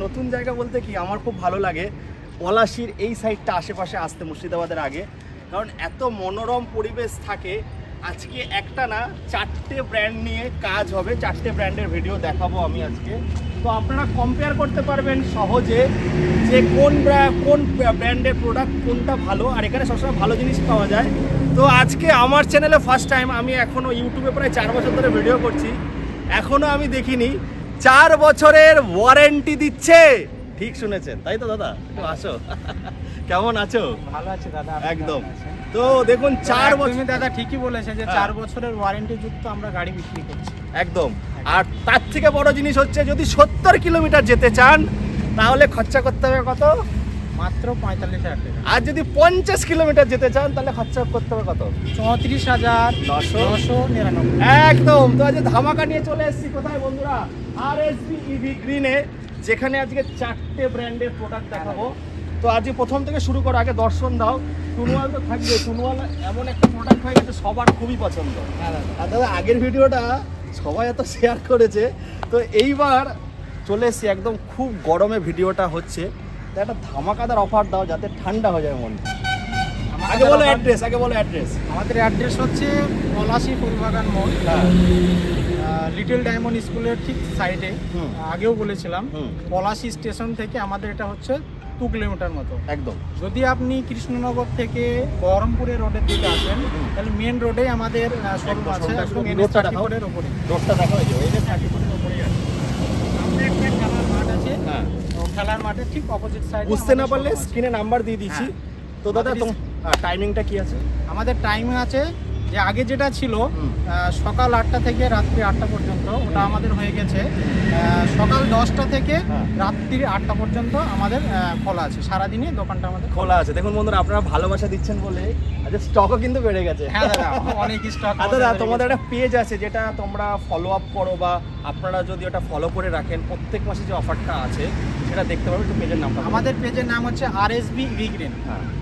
নতুন জায়গা বলতে কি আমার খুব ভালো লাগে পলাশির এই সাইডটা আশেপাশে আসতে, মুর্শিদাবাদের আগে, কারণ এত মনোরম পরিবেশ থাকে। আজকে একটা না 4টে ব্র্যান্ড নিয়ে কাজ হবে, 4টে ব্র্যান্ডের ভিডিও দেখাবো আমি আজকে। তো আপনারা কম্পেয়ার করতে পারবেন সহজে যে কোন ব্র্যান্ডের প্রোডাক্ট কোনটা ভালো, আর এখানে সবসময় ভালো জিনিস পাওয়া যায়। তো আজকে আমার চ্যানেলে ফার্স্ট টাইম, আমি এখনও ইউটিউবে প্রায় 4 বছর ধরে ভিডিও করছি, এখনও আমি দেখিনি 4 বছরের ওয়ারেন্টি দিচ্ছে। ঠিক শুনেছেন তাই তো দাদা? একটু আসো। কেমন আছো? ভালো আছে দাদা, একদম। তো দেখুন 4 বছর, দাদা ঠিকই বলেছে যে 4 বছরের ওয়ারেন্টি যুক্ত আমরা গাড়ি বিক্রি করছি। একদম। আর তার থেকে বড় জিনিস হচ্ছে যদি 70 কিলোমিটার যেতে চান তাহলে খরচা করতে হবে কত? মাত্র 45,000 টাকা। আর যদি 50 কিলোমিটার যেতে চান তাহলে খরচা করতে হবে কত? 34,999। একদম। তো আজ ধামাকা নিয়ে চলে এসেছি কোথায় বন্ধুরা? আরএসবি ইভি গ্রিনে, যেখানে আজকে 4টে ব্র্যান্ডের প্রোডাক্ট দেখাবো। তো আজকে প্রথম থেকে শুরু করো, আগে দর্শন দাও। টুনুয়াল তো থাকবে, টুনুয়াল এমন একটা প্রোডাক্ট হয়ে গেছে সবার খুবই পছন্দ। আর দাদা আগের ভিডিওটা সবাই এত শেয়ার করেছে, তো এইবার চলে এসেছি একদম খুব গরমে ভিডিওটা হচ্ছে, তো একটা ধামাকাদার অফার দাও যাতে ঠান্ডা হয়ে যায় মন। আগে বলো অ্যাড্রেস, আমাদের অ্যাড্রেস হচ্ছে পলাশী ফুলবাগান মোড়, লিটল ডায়মন্ড স্কুলের ঠিক সাইডে। আগেও বলেছিলাম পলাশী স্টেশন থেকে আমাদের এটা হচ্ছে 2 কিলোমিটার মতো একদম। যদি আপনি কৃষ্ণনগর থেকে বহরমপুরের রোডের দিকে আসেন তাহলে মেন রোডে আমাদের শোরুম আছে, একদম NH34 উপরে। রোডটা দেখো, এই যে NH34 উপরেই আছে। সামনে একটা খেলার মাঠ আছে, খেলার মাঠের ঠিক অপোজিট সাইডে। বুঝতে না পারলে স্ক্রিনে নাম্বার দিয়ে দিয়েছি। তো দাদা টাইমিংটা কি আছে? আমাদের টাইমিং আছে যে আগে যেটা ছিল সকাল 8টা থেকে রাত্রি 8টা পর্যন্ত, ওটা আমাদের হয়ে গেছে সকাল 10টা থেকে রাত্রি 8টা পর্যন্ত আমাদের খোলা আছে। সারাদিনই দোকানটা আমাদের খোলা আছে। দেখুন বন্ধুরা, আপনারা ভালোবাসা দিচ্ছেন বলে আচ্ছা স্টকও কিন্তু বেড়ে গেছে। হ্যাঁ দাদা, অনেক স্টক। দাদা তোমাদের একটা পেজ আছে যেটা তোমরা ফলো আপ করো, বা আপনারা যদি ওটা ফলো করে রাখেন প্রত্যেক মাসে যে অফারটা আছে সেটা দেখতে পারবেন। একটু পেজের নামটা? আমাদের পেজের নাম হচ্ছে RSB EV green.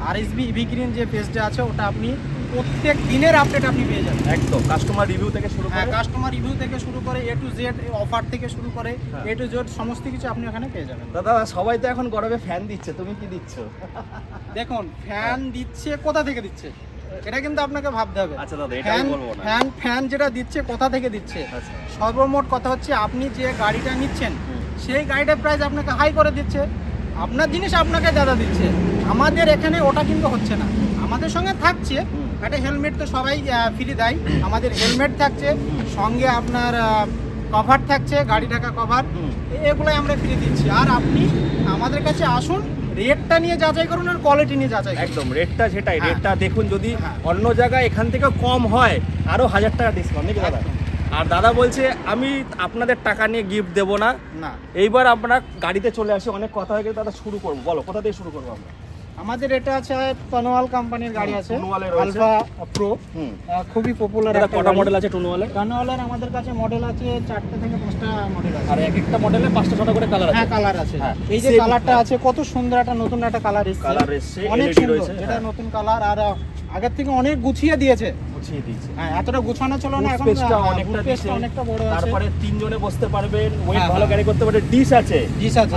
RSB EV green যে পেজটা আছে ওটা আপনি প্রত্যেক দিনের আপডেট আপনি পেয়ে যাবেন। একদম। কাস্টমার রিভিউ থেকে শুরু করে, কাস্টমার রিভিউ থেকে শুরু করে A to Z, অফার থেকে শুরু করে A to Z সমস্ত কিছু আপনি ওখানে পেয়ে যাবেন। দাদা সবাই তো এখন গরমে ফ্যান দিচ্ছে, তুমি কি দিচ্ছ? দেখুন ফ্যান দিচ্ছে, কোথা থেকে দিচ্ছে এটা কিন্তু আপনাকে ভাবতে হবে। আচ্ছা দাদা, এটাই বলবো না। ফ্যান যেটা দিচ্ছে কোথা থেকে দিচ্ছে, সর্বমোট কথা হচ্ছে আপনি যে গাড়িটা নিচ্ছেন সেই গাড়িটার প্রাইস আপনাকে হাই করে দিচ্ছে, আপনার জিনিস আপনাকে দাদা দিচ্ছে। আমাদের এখানে ওটা কিন্তু হচ্ছে না। আমাদের সঙ্গে থাকছে একটা হেলমেট, তো সবাই ফ্রি দেয়। আমাদের হেলমেট থাকছে, সঙ্গে আপনার কভার থাকছে, গাড়ি ঢাকা কভার, এগুলোই আমরা ফ্রি দিচ্ছি। আর আপনি আমাদের কাছে আসুন, রেটটা নিয়ে যাচাই করুন আর কোয়ালিটি নিয়ে যাচাই করুন। একদম রেটটা সেটাই, রেটটা দেখুন। যদি অন্য জায়গায় এখান থেকে কম হয় আরো 1000 টাকা ডিসকাউন্ট নাকি দাদা? আর দাদা বলছে আমি আপনাদের টাকা নিয়ে গিফট দেবো না। এইবার আপনারা গাড়িতে চলে আসে, অনেক কথা হয়ে গেছে দাদা, শুরু করবো। বলো কোথা থেকে শুরু করবো আমরা? আমাদের এটা আছে টুনুয়াল কোম্পানির গাড়ি আছে, আলফা প্রো, খুবই পপুলার একটা কটা মডেল আছে টুনুয়ালের? টুনুয়ালের আমাদের কাছে মডেল আছে 4টে থেকে 5টা মডেল আছে। আর এক একটা মডেলে 5টা 6টা করে কালার আছে। হ্যাঁ কালার আছে। এই যে কালারটা আছে কত সুন্দর, একটা নতুন একটা কালার এসেছে, অনেক সুন্দর। এটা নতুন কালার, আর আগের থেকে অনেক গুছিয়ে দিয়েছে। হ্যাঁ এতটা গুছানো ছিল না, এখন অনেকটা বড় আছে। তারপরে 3 জনে বসতে পারবেন, ওয়েট ভালো ক্যারি করতে পারে। ডিশ আছে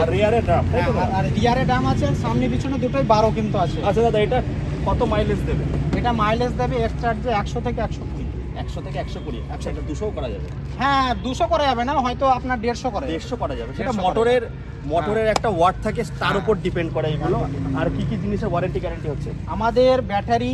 আর রিয়ারে ড্রাম, আর রিয়ারে ড্রাম আছে, সামনে পিছনে দুটোই 12 কিন্তু আছে। আচ্ছা দাদা, এটা কত মাইলেজ দেবে? এটা মাইলেজ দেবে এক্সট্রা 100 থেকে 120। 100 থেকে 120। আচ্ছা, এটা 200 করা যাবে? হ্যাঁ 200 করা যাবে না, হয়তো আপনার 150 করা যাবে। সেটা মোটরের একটা ওয়াট থাকে, তার উপর ডিপেন্ড করে এগুলো। আর কি কি জিনিসের ওয়ারেন্টি গ্যারান্টি হচ্ছে? আমাদের ব্যাটারি,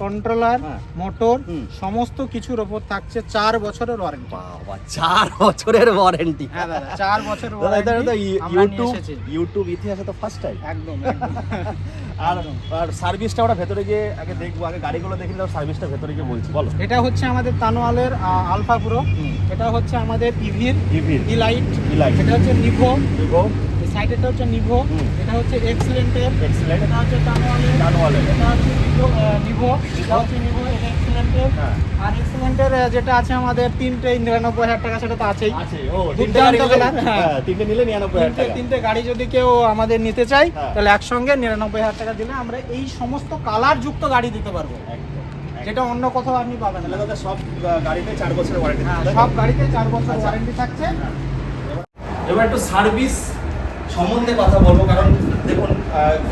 কন্ট্রোলার, মোটর সমস্ত কিছুর উপর থাকছে 4 বছরের ওয়ারেন্টি। বাবা, 4 বছরের ওয়ারেন্টি? হ্যাঁ দাদা 4 বছরের ওয়ারেন্টি। ইউটিউব ইতিহাসে তো ফার্স্ট টাইম। একদম। আর সার্ভিসটা ওরা ভেতরে গিয়ে আগে দেখবো, আগে গাড়িগুলো দেখি, তারপর সার্ভিসটা ভেতরে গিয়ে বলছি। বলো। এটা হচ্ছে আমাদের তানোয়ালের আলফা প্রো, এটা হচ্ছে আমাদের ইভির ইলাইট, এটা হচ্ছে নিভো, এই সাইডেটা হচ্ছে নিভো, এটা হচ্ছে এক্সিলেন্টের, এটা হচ্ছে তানোয়ালের, এটা হচ্ছে নিভো, এটা হচ্ছে নিভো, এটা এক্সিলেন্টের। আর এক্সিলেন্টের যেটা আছে আমাদের 3টে 99,000 টাকা, সেটা তো আছেই। তিনটে নিলে 99,000 টাকা। 3টে গাড়ি যদি কেউ আমাদের নিতে চায় তাহলে একসঙ্গে 99,000 টাকা দিলে আমরা এই সমস্ত কালার যুক্ত গাড়ি দিতে পারবো, যেটা অন্য কোথাও আপনি পাবেন না। সব গাড়িতে 4 বছরের ওয়ারেন্টি। সব গাড়িতে 4 বছর ওয়ারেন্টি থাকছে। এবার একটু সার্ভিস সম্বন্ধে কথা বলবো, কারণ দেখুন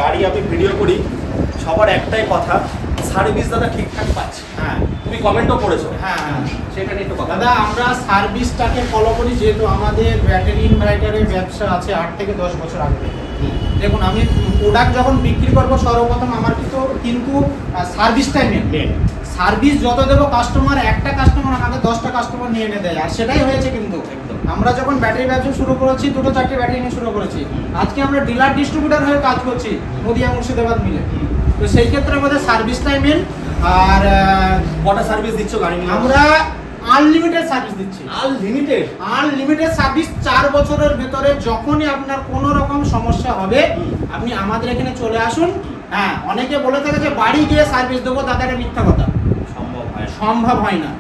গাড়ি আমি ভিডিও করি, সবার একটাই কথা, সার্ভিস দাদা ঠিকঠাক পাচ্ছে। হ্যাঁ, তুমি কমেন্টও করেছো। হ্যাঁ হ্যাঁ, সেটা নিয়ে একটু কথা দাদা আমরা সার্ভিসটাকে ফলো করি, যেহেতু আমাদের ব্যাটারি ইনভার্টারের ব্যবসা আছে 8 থেকে 10 বছর আগে থেকে। দেখুন আমি প্রোডাক্ট যখন বিক্রি করবো সর্বপ্রথম আমার কিন্তু সার্ভিসটাই মেন। সার্ভিস যত দেবো কাস্টমার, একটা কাস্টমার আমাকে 10টা কাস্টমার নিয়ে এনে দেয়, আর সেটাই হয়েছে কিন্তু। আমরা যখন ব্যাটারি ব্যবসা শুরু করেছি 2-4টে ব্যাটারি নিয়ে শুরু করেছি, আজকে আমরা ডিলার ডিস্ট্রিবিউটার হয়ে কাজ করছি নদিয়া মুর্শিদাবাদ মিলে। তো সেই ক্ষেত্রে আমাদের সার্ভিসটাই মেন। আর কটা সার্ভিস দিচ্ছ গাড়ি নিয়ে? আমরা আনলিমিটেড সার্ভিস দিচ্ছি। আনলিমিটেড সার্ভিস 4 বছরের ভেতরে যখনই আপনার কোনো রকম সমস্যা হবে আপনি আমাদের এখানে চলে আসুন। হ্যাঁ, অনেকে বলে থাকে যে বাড়ি গিয়ে সার্ভিস দেবো, দাদাটা মিথ্যা কথা, সম্ভব হয় না।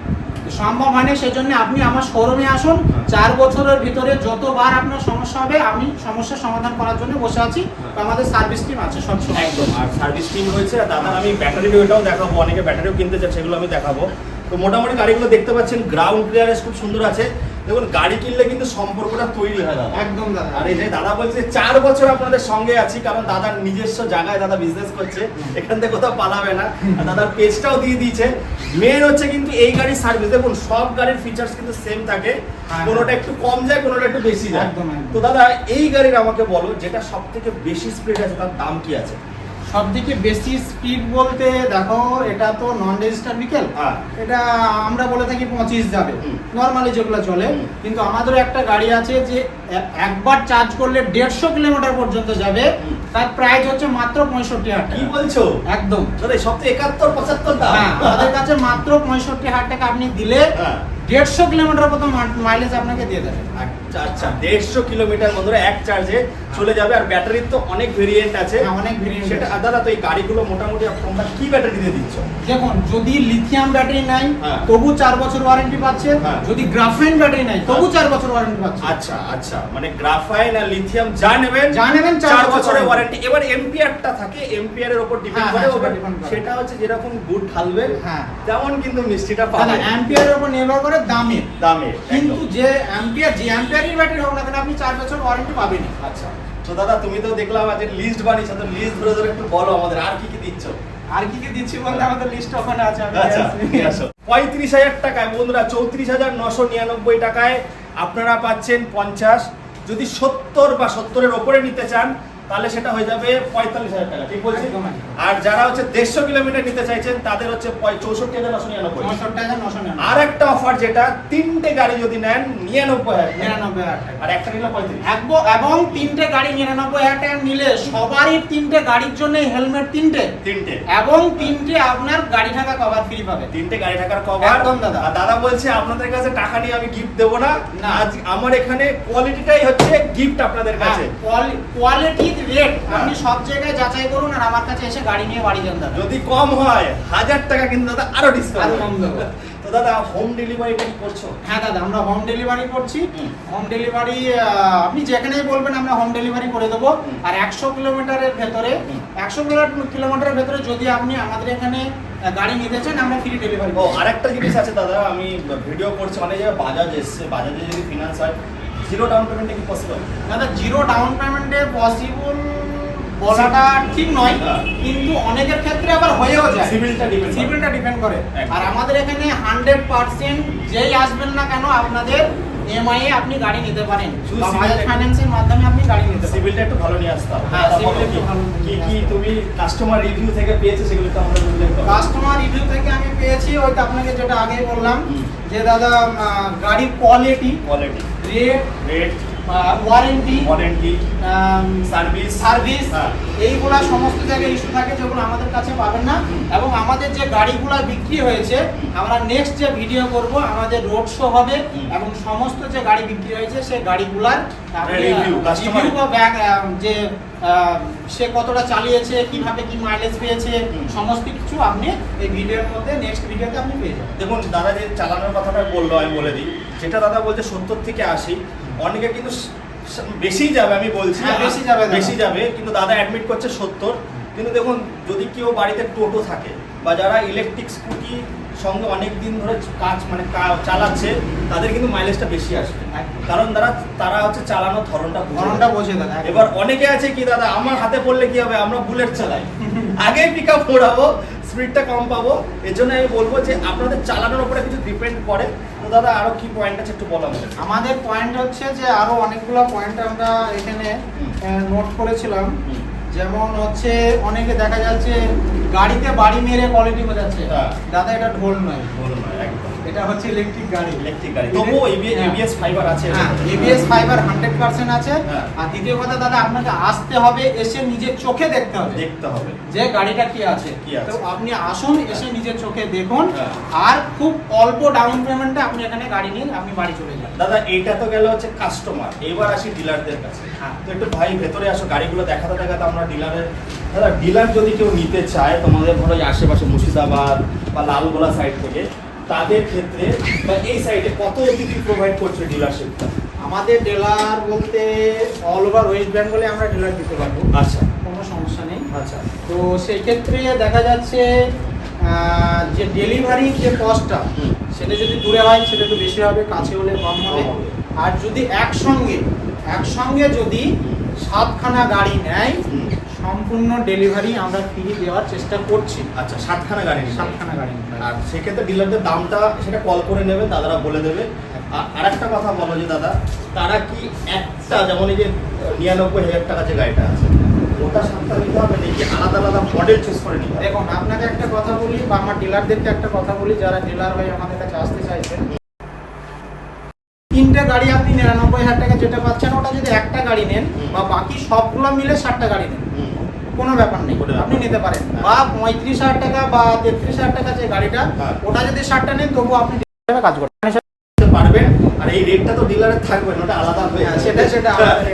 সেজন্য আপনি আমার শোরুমে আসুন, 4 বছরের ভিতরে যতবার আপনার সমস্যা হবে আমি সমস্যার সমাধান করার জন্য বসে আছি। তো আমাদের সার্ভিস টিম আছে সব সময়। একদম, আর সার্ভিস টিম রয়েছে। আর দাদা আমি ব্যাটারি ওটাও দেখাবো, অনেকে ব্যাটারিও কিনতে চায়, সেগুলো আমি দেখাবো। তো মোটামুটি গাড়িগুলো দেখতে পাচ্ছেন, গ্রাউন্ড ক্লিয়ারেন্স খুব সুন্দর আছে। দেখুন গাড়ি কিনলে কিন্তু সম্পর্কটা তৈরি হয় দাদা। একদম দাদা। আর এই যে দাদা বলছে 4 বছর আপনাদের সঙ্গে আছি, কারণ দাদার নিজস্ব জায়গায় দাদা বিজনেস করছে, এখান থেকে কোথাও পালাবে না। আর দাদার পেজটাও দিয়ে দিয়েছে। মেন হচ্ছে কিন্তু এই গাড়ির সার্ভিস, দেখুন সব গাড়ির ফিচার্স কিন্তু সেম থাকে, কোনোটা একটু কম যায়, কোনোটা একটু বেশি যায়। তো দাদা এই গাড়ির আমাকে বলো, যেটা সব থেকে বেশি স্পিড আছে তার দাম কি আছে? সবথেকে বেশি স্পিড বলতে দেখো, এটা তো নন রেজিস্টার ভেহিকেল, এটা আমরা বলে থাকি 25 যাবে নরমালি যেগুলো চলে। কিন্তু আমাদেরও একটা গাড়ি আছে যে একবার চার্জ করলে 150 কিলোমিটার পর্যন্ত যাবে, তার প্রাইস হচ্ছে মাত্র 65,000 টাকা। কি বলছো? একদম দাদা সব তো 71-75 দাম। হ্যাঁ, আমাদের কাছে মাত্র 65,000 টাকা আপনি দিলে 150 কিলোমিটার মতো মাইলেজ আপনাকে দিয়ে দেবে। আচ্ছা 150 কিলোমিটার বন্ধুরা এক চার্জে চলে যাবে। আর ব্যাটারির তো অনেক ভেরিয়েন্ট আছে। অনেক ভেরিয়েন্ট সেটা দাদা, তো এই গাড়িগুলো মোটামুটি তোমরা কি ব্যাটারি দিয়ে দিচ্ছ? দেখুন যদি লিথিয়াম ব্যাটারি নাই তবু 4 বছর ওয়ারেন্টি পাচ্ছে, যদি গ্রাফাইন ব্যাটারি নাই তবু 4 বছর ওয়ারেন্টি পাচ্ছে। আচ্ছা, মানে গ্রাফাইন আর লিথিয়াম যা নেবেন 4 বছরের ওয়ারেন্টি। এবার এম্পিয়ারটা থাকে, এম্পিয়ারের উপর ডিপেন্ড করে, সেটা হচ্ছে যেরকম গুড় ঢালবেন তেমন কিন্তু মিষ্টিটা পাবেন। এম্পিয়ারের উপর নির্ভর করে দামে। কিন্তু যে এম্পিয়ারের ব্যাটারি হোক না কেন আপনি 4 বছর ওয়ারেন্টি পাবেনই। আচ্ছা, তো দাদা তুমি তো দেখলাম আজ লিস্ট বানিয়েছো, তো লিস্ট ধরে ধরে একটু বলো আমাদের আর কি কি দিচ্ছ? আর কি কি দিচ্ছি বলতে আমাদের লিস্ট ওখানে আছে। আচ্ছা 35,000 টাকায় বন্ধুরা, 34,999 টাকায় আপনারা পাচ্ছেন 50। যদি 70 বা 70-এর ওপরে নিতে চান তাহলে সেটা হয়ে যাবে 45,000 টাকা, ঠিক বলছি? আর যারা হচ্ছে 150 কিলোমিটার নিতে চাইছেন তাদের হচ্ছে 64,999। আর একটা অফার যেটা 3টে গাড়ি যদি নেন 99,000 টাকা, আর একটা নিলে 35। এবং 3টে গাড়ি 99,000 টাকা নিলে সবারই 3টে গাড়ির জন্য হেলমেট 3টে, এবং 3টে আপনার গাড়ি থাকা কভার ফ্রি পাবে। 3টে গাড়ি থাকার কভার। একদম দাদা। আর দাদা বলছে আপনাদের কাছে টাকা নিয়ে আমি গিফট দেবো না, আজ আমার এখানে কোয়ালিটিটাই হচ্ছে গিফট আপনাদের কাছে। কোয়ালিটি রেট আপনি সব জায়গায় যাচাই করুন, আর আমার কাছে এসে গাড়ি নিয়ে বাড়ি যান দাদা। যদি কম হয় 1000 টাকা কিন্তু দাদা আরো ডিসকাউন্ট কম দেবো। তো দাদা হোম ডেলিভারিটা কি করছো? হ্যাঁ দাদা, আমরা হোম ডেলিভারি করছি। হোম ডেলিভারি আপনি যেখানেই বলবেন আমরা হোম ডেলিভারি করে দেবো। আর 100 কিলোমিটারের ভেতরে 100 কিলোমিটারের ভেতরে যদি আপনি আমাদের এখানে গাড়ি নিতে চান আমরা ফ্রি ডেলিভারি। ও আরেকটা জিনিস আছে দাদা, আমি ভিডিও করছি অনেক জায়গায় বাজাজ এসছে, বাজাজে যদি ফিনান্স হয় 0 ডাউন পেমেন্টে কি পসিবল? দাদা 0 ডাউন পেমেন্টে পসিবল বলাটা ঠিক নয়, কিন্তু অনেকের ক্ষেত্রে আবার হয়েও যায়। সিভিলটা ডিপেন্ড করে। আর আমাদের এখানে 100% যেই আসবেন না কেন আপনাদের এমআই এ আপনি গাড়ি নিতে পারেন, বাজাজ ফাইন্যান্সের মাধ্যমে আপনি গাড়ি নিতে পারেন। সিভিলটা একটু ভালো নিয়ে আসতে হবে। হ্যাঁ, সিভিলটা একটু ভালো। কি তুমি কাস্টমার রিভিউ থেকে পেয়েছো সেগুলো তো আমরা উল্লেখ করব। কাস্টমার রিভিউ থেকে আমি পেয়েছি ওইটা আপনাকে যেটা আগেই বললাম, যে দাদা গাড়ির কোয়ালিটি, রেট, ওয়ারেন্টি, সার্ভিস এইগুলা সমস্ত জায়গায় ইস্যু থাকে যেগুলো আমাদের কাছে পাবেন না। এবং আমাদের যে গাড়িগুলা বিক্রি হয়েছে আমরা নেক্সট যে ভিডিও করব আমাদের রোড শো হবে, এবং সমস্ত যে গাড়ি বিক্রি হয়েছে সেই গাড়িগুলার রিভিউ বা যে সে কতটা চালিয়েছে, কিভাবে কি মাইলেজ পেয়েছে, সমস্ত কিছু আপনি এই ভিডিওর মধ্যে নেক্সট ভিডিওতে আপনি পেয়ে যাবেন। দেখুন দাদা যে চালানোর কথাটা বললো আমি বলে দিই, যেটা দাদা বলছে 70 থেকে 80, অনেকে কিন্তু বেশি যাবে, আমি বলছি বেশি যাবে, কিন্তু দাদা অ্যাডমিট করছে 70। কিন্তু দেখুন যদি কেউ বাড়িতে টোটো থাকে বা যারা ইলেকট্রিক স্কুটি সঙ্গে অনেক দিন ধরে কাজ মানে চালাচ্ছে তাদের কিন্তু মাইলেজটা বেশি আসবে, কারণ তারা হচ্ছে চালানোর ধরনটা বোঝে দাদা। এবার অনেকে আছে কি দাদা আমার হাতে পড়লে কি হবে, আমরা বুলেট চালাই, আগে পিক আপ করাবো, স্পিডটা কম পাবো। এর জন্য আমি বলবো যে আপনাদের চালানোর উপরে কিছু ডিপেন্ড করে। তো দাদা আরো কি পয়েন্ট আছে একটু বলো আমাদের। আমাদের পয়েন্ট হচ্ছে যে আরো অনেকগুলো পয়েন্ট আমরা এখানে নোট করেছিলাম। যেমন হচ্ছে অনেকে দেখা যাচ্ছে গাড়িতে বাড়ি মেরে কোয়ালিটি বোঝাচ্ছে, দাদা এটা ঢোল নয়, একদম এটা হচ্ছে ইলেকট্রিক গাড়ি। তবুও এবিএস ফাইবার আছে, এবিএস ফাইবার 100% আছে। আর দ্বিতীয় কথা দাদা, আপনাকে আসতে হবে, এসে নিজের চোখে দেখতে হবে যে গাড়িটা কি আছে। তো আপনি আসুন, এসে নিজের চোখে দেখুন, আর খুব অল্প ডাউন পেমেন্টে আপনি এখানে গাড়ি নিয়ে আপনি বাড়ি চলে যান। দাদা এইটা তো গেল হচ্ছে কাস্টমার, এবার আসি ডিলারদের কাছে। তো একটু ভাই ভেতরে আসো, গাড়িগুলো দেখাতে দেখাতে আমরা দাদা ডিলার যদি কেউ নিতে চায় তোমাদের ধরো আশেপাশে মুর্শিদাবাদ বা লালগোলা সাইড থেকে, তাদের ক্ষেত্রে বা এই সাইডে কত অতিথি প্রোভাইড করছে ডিলারশিপটা? আমাদের ডিলার বলতে অল ওভার ওয়েস্ট বেঙ্গলে আমরা ডিলার দিতে পারবো। আচ্ছা, কোনো সমস্যা নেই। আচ্ছা, তো সেই ক্ষেত্রে দেখা যাচ্ছে যে ডেলিভারি যে কস্টটা সেটা যদি দূরে হয় সেটা একটু বেশি হবে, কাছে হলে কম হবে। আর যদি একসঙ্গে যদি 7খানা গাড়ি নেয়, সম্পূর্ণ ডেলিভারি আমরা ফ্রি দেওয়ার চেষ্টা করছি। আচ্ছা, 7খানা গাড়ি। আর সেক্ষেত্রে ডিলারদের দামটা সেটা কল করে নেবে, দাদারা বলে দেবে। আর একটা কথা বলো যে দাদা, তারা কি একটা যেমন এই যে 99,000 টাকা যে গাড়িটা আছে ওটা 7টা নিতে হবে নাকি আলাদা আলাদা মডেল চুজ করে নিতে হবে? দেখুন, আপনাকে একটা কথা বলি বা আমার ডিলারদেরকে একটা কথা বলি, যারা ডিলার হয়ে আমাদের কাছে আসতে চাইছেন, 3টে গাড়ি আপনি 99,000 টাকা যেটা পাচ্ছেন, ওটা যদি একটা গাড়ি নেন বা বাকি সবগুলো মিলে 7টা গাড়ি নেন, কোনো ব্যাপার নেই, আপনি নিতে পারেন। বা 35,000 টাকা বা 33,000 টাকা যে গাড়িটা, ওটা যদি 7টা নেন তবু আপনি কাজ করতে পারবেন। আর এই রেটটা তো ডিলারে থাকবে না, ওটা আলাদা হয়ে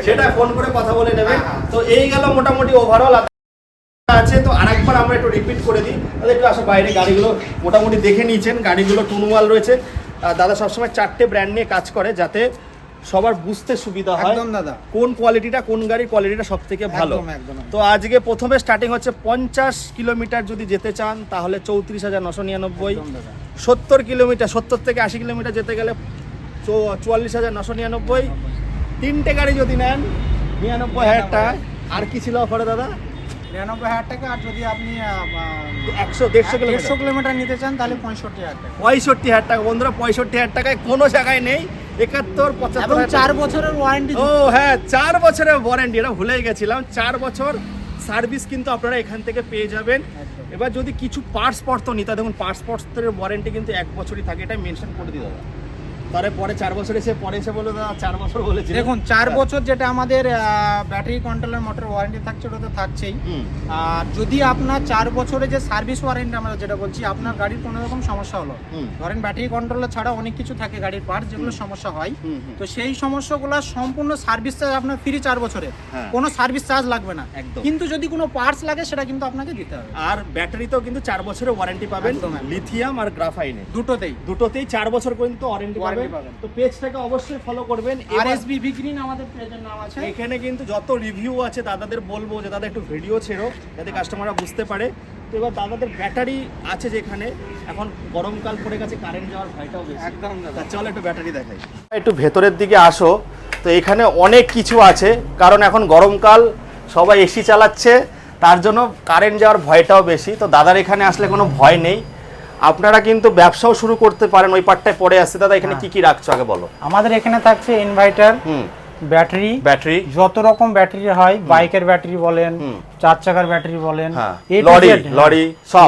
সেটা ফোন করে কথা বলে নেবেন। তো এই গেল মোটামুটি ওভারঅল আছে। তো আরেকবার আমরা একটু রিপিট করে দিই, তাহলে একটু আসো বাইরে গাড়িগুলো মোটামুটি দেখে নিয়েছেন, গাড়িগুলো টুনওয়াল রয়েছে। দাদা সবসময় 4টে ব্র্যান্ড নিয়ে কাজ করে যাতে সবার বুঝতে সুবিধা হয় দাদা কোন কোয়ালিটিটা, কোন গাড়ির কোয়ালিটিটা সব থেকে ভালো। তো আজকে প্রথমে স্টার্টিং হচ্ছে 50 কিলোমিটার যদি যেতে চান তাহলে 34,999, 70 কিলোমিটার 70 থেকে 80 কিলোমিটার যেতে গেলে 44,999, 3টে গাড়ি যদি নেন 99,000 টাকা। আর কি ছিল অফারে দাদা? 99,000 টাকা। আর যদি আপনি 150 কিলোমিটার নিতে চান তাহলে 65,000 টাকা। 65,000 টাকা বন্ধুরা, 65,000 টাকায় কোনো জায়গায় নেই। 71, 75, 4 বছরের ওয়ারেন্টি। ও হ্যাঁ, 4 বছরের ওয়ারেন্টি, এটা ভুলেই গেছিলাম। 4 বছর সার্ভিস কিন্তু আপনারা এখান থেকে পেয়ে যাবেন। এবার যদি কিছু পার্টস পত্র নিতে, দেখুন পার্টস পত্রের ওয়ারেন্টি কিন্তু 1 বছরই থাকে, এটা মেনশন করে দিই দাদা। তারপরে 4 বছর পরে এসে বলে দাদা 4 বছর বলেছি। দেখুন 4 বছর যেটা আমাদের ব্যাটারি কন্ট্রোলার মোটর ওয়ারেন্টি থাকছে, ওটা তো থাকছেই। আর যদি আপনার 4 বছরে যে সার্ভিস ওয়ারেন্টি আমরা যেটা বলছি, আপনার গাড়ির কোনো রকম সমস্যা হলো, ধরেন ব্যাটারি কন্ট্রোলার ছাড়া অনেক কিছু থাকে গাড়ির পার্টস যেগুলো সমস্যা হয়, তো সেই সমস্যাগুলো সম্পূর্ণ সার্ভিস চার্জ আপনার ফ্রি 4 বছরে, কোনো সার্ভিস চার্জ লাগবে না। কিন্তু যদি কোনো পার্টস লাগে সেটা কিন্তু আপনাকে দিতে হবে। আর ব্যাটারিতেও কিন্তু 4 বছরের ওয়ারেন্টি পাবেন, লিথিয়াম আর গ্রাফাইনে দুটোতেই 4 বছর পর্যন্ত ওয়ারেন্টি পাবেন। তো পেজটাকে অবশ্যই ফলো করবেন। আরএসবি ভিগ্রিন আমাদের পেজের নাম আছে। এখানে কিন্তু যত রিভিউ আছে দাদাদের বলবো যে দাদা একটু ভিডিও ছেড়ো যাতে কাস্টমাররা বুঝতে পারে। তো এবার দাদাদের ব্যাটারি আছে যেখানে, এখন গরমকাল পড়ে গেছে, কারেন্ট যাওয়ার ভয়টাও বেশি। একদম দাদা, চলো একটু ব্যাটারি দেখাই। একটু ভেতরের দিকে আসো। তো এখানে অনেক কিছু আছে, কারণ এখন গরমকাল, সবাই এসি চালাচ্ছে, তার জন্য কারেন্ট যাওয়ার ভয়টাও বেশি। তো দাদার এখানে আসলে কোনো ভয় নেই, আপনারা কিন্তু ব্যবসাও শুরু করতে পারেন। ওই পার্টটায় পড়ে আসছে। দাদা এখানে কি কি রাখছো আগে বলো। আমাদের এখানে থাকছে ইনভার্টার, ব্যাটারি যত রকম ব্যাটারি হয়, বাইকের ব্যাটারি বলেন, 4 চাকার ব্যাটারি বলেন,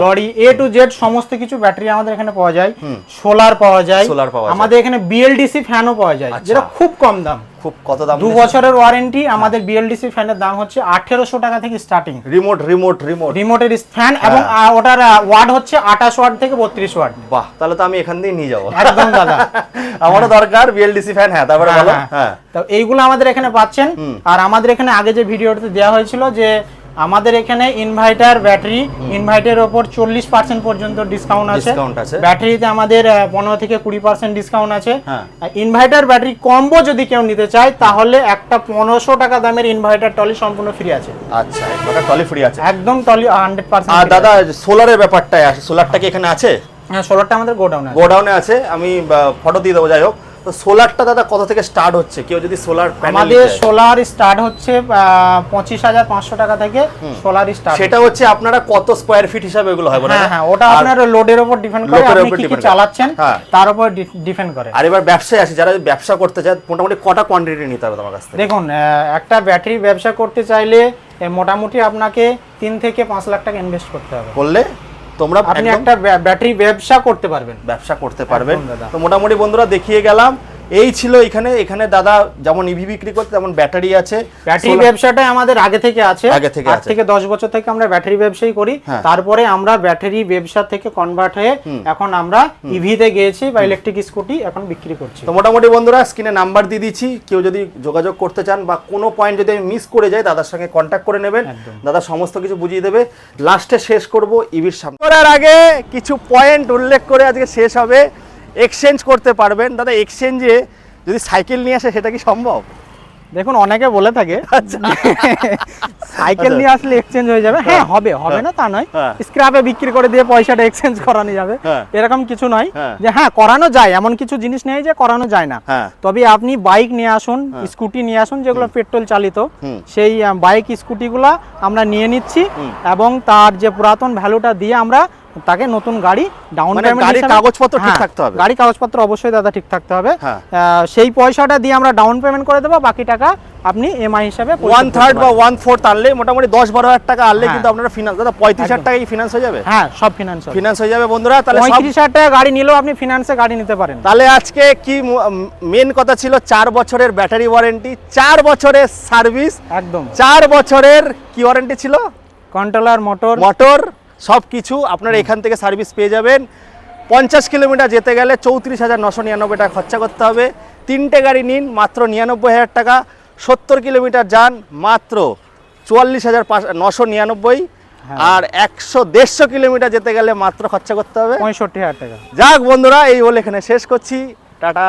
লরি এ টু জেড সমস্ত কিছু ব্যাটারি আমাদের এখানে পাওয়া যায়। সোলার পাওয়া যায়, আমাদের এখানে বিএলডিসি ফ্যানও পাওয়া যায়, যেটা খুব কম দাম। কত দাম? 2 বছরের ওয়ারেন্টি। আমাদের বিএলডিসি ফ্যানের দাম হচ্ছে 1800 টাকা থেকে স্টার্টিং। রিমোটের ফ্যান, এবং ওটার ওয়াট হচ্ছে 28 ওয়াট থেকে 32 ওয়াট। বাহ, তাহলে তো আমি এখান দিয়ে নিয়ে যাবো। একদম দাদা, আমারও দরকার বিএলডিসি ফ্যান। হ্যাঁ, তারপরে বলো। হ্যাঁ, তো এইগুলো আমাদের এখানে পাচ্ছেন। আর আমাদের এখানে আগে যে ভিডিওতে দেওয়া হয়েছিল যে আমাদের এখানে ইনভার্টার, ব্যাটারি, ইনভার্টারের উপর 40% পর্যন্ত ডিসকাউন্ট আছে। ব্যাটারিতে আমাদের 15 থেকে 20% ডিসকাউন্ট আছে। ইনভার্টার ব্যাটারি কম্বো যদি কেউ নিতে চায় তাহলে একটা 1500 টাকা দামের ইনভার্টার টলি সম্পূর্ণ ফ্রি আছে। আচ্ছা, একটা টলি ফ্রি আছে, একদম টলি 100%। আর দাদা সোলারের ব্যাপারটাই আছে, সোলারটা কি এখানে আছে? হ্যাঁ, সোলারটা আমাদের গোডাউনে আছে। গোডাউনে আছে, আমি ফটো দিয়ে দেবো। যাই হোক, তো সোলারটা দাদা কত থেকে স্টার্ট হচ্ছে, কেউ যদি সোলার প্যানেল আমাদের সোলার স্টার্ট হচ্ছে 25,500 টাকা থেকে সোলার স্টার্ট। সেটা হচ্ছে আপনারা কত স্কয়ার ফিট হিসাবে এগুলো হয়? হ্যাঁ হ্যাঁ, ওটা আপনার লোডের উপর ডিপেন্ড করে, আপনি কি কি চালাচ্ছেন তার উপর ডিপেন্ড করে। আর এবার ব্যবসায় আসি, যারা ব্যবসা করতে চায় মোটামুটি কটা কোয়ান্টিটি নিতে হবে তোমার কাছ থেকে? দেখুন, একটা ব্যাটারি ব্যবসা করতে চাইলে মোটামুটি আপনাকে 3 থেকে 5 লাখ টাকা ইনভেস্ট করতে হবে। বললে তোমরা আপনি একটা ব্যাটারি ব্যবসা করতে পারবেন, ব্যবসা করতে পারবেন। তো মোটামুটি বন্ধুরা দেখিয়ে গেলাম, এই ছিল এখানে দাদা যেমন ইভি বিক্রি করতে, তেমন ব্যাটারি আছে। ব্যাটারি ব্যবসাটা আমাদের আগে থেকে আছে, আগে থেকে 10 বছর থেকে আমরা ব্যাটারি ব্যবসাই করি। তারপরে আমরা ব্যাটারি ব্যবসা থেকে কনভার্ট হয়ে এখন আমরা ইভিতে গিয়েছি বা ইলেকট্রিক স্কুটি এখন বিক্রি করছি। তো মোটামুটি বন্ধুরা স্ক্রিনে নাম্বার দিয়ে দিচ্ছি, কেউ যদি যোগাযোগ করতে চান বা কোনো পয়েন্ট যদি আমি মিস করে যাই, দাদার সঙ্গে কন্ট্যাক্ট করে নেবেন, দাদা সমস্ত কিছু বুঝিয়ে দেবে। লাস্টে শেষ করব ইভির সামনে করার আগে কিছু পয়েন্ট উল্লেখ করে আজকে শেষ হবে। এক্সচেঞ্জ করতে পারবেন দাদা, এক্সচেঞ্জে যদি সাইকেল নিয়ে আসে সেটা কি সম্ভব? দেখুন, অনেকে বলে থাকে সাইকেল নিয়ে আসলে এক্সচেঞ্জ হয়ে যাবে। হ্যাঁ, হবে না তা নয়, স্ক্র্যাপে বিক্রি করে দিয়ে পয়সাটা এক্সচেঞ্জ করানো যাবে, এরকম কিছু নয়। যে হ্যাঁ, করানো যায়, এমন কিছু জিনিস নেই যে করানো যায় না। তবে আপনি বাইক নিয়ে আসুন, স্কুটি নিয়ে আসুন, যেগুলো পেট্রোল চালিত, সেই বাইক স্কুটিগুলো আমরা নিয়ে নিচ্ছি এবং তার যে পুরাতন ভ্যালুটা দিয়ে আমরা তাকে নতুন গাড়ি ডাউন পেমেন্ট, গাড়ির কাগজপত্র ঠিক থাকতে হবে। গাড়ি কাগজপত্র অবশ্যই দাদা ঠিক থাকতে হবে। সেই পয়সাটা দিয়ে আমরা ডাউন পেমেন্ট করে দেবো, বাকি টাকা আপনি এমআই হিসাবে 1/3 বা 1/4 আনলে মোটামুটি 10-12 হাজার টাকা আনলে কিন্তু আপনারা ফিনান্স, দাদা 35,000 টাকায় কি ফিনান্স হয়ে যাবে? হ্যাঁ, সব ফিনান্স হয়ে যাবে বন্ধুরা। তাহলে 35,000 টাকা গাড়ি নিলেও আপনি ফিনান্সে গাড়ি নিতে পারেন। তাহলে আজকে কি মেন কথা ছিল, 4 বছরের ব্যাটারি ওয়ারেন্টি, 4 বছরের সার্ভিস, একদম 4 বছরের কি ওয়ারেন্টি ছিল? কন্ট্রোলার, মোটর সব কিছু আপনারা এখান থেকে সার্ভিস পেয়ে যাবেন। 50 কিলোমিটার যেতে গেলে 34,999 টাকা খরচা করতে হবে। 3টে গাড়ি নিন মাত্র 99,000 টাকা, 70 কিলোমিটার যান মাত্র 44,999, আর 100-150 কিলোমিটার যেতে গেলে মাত্র খরচা করতে হবে 65,000 টাকা। যাক বন্ধুরা, এই বলে এখানে শেষ করছি, টাটা।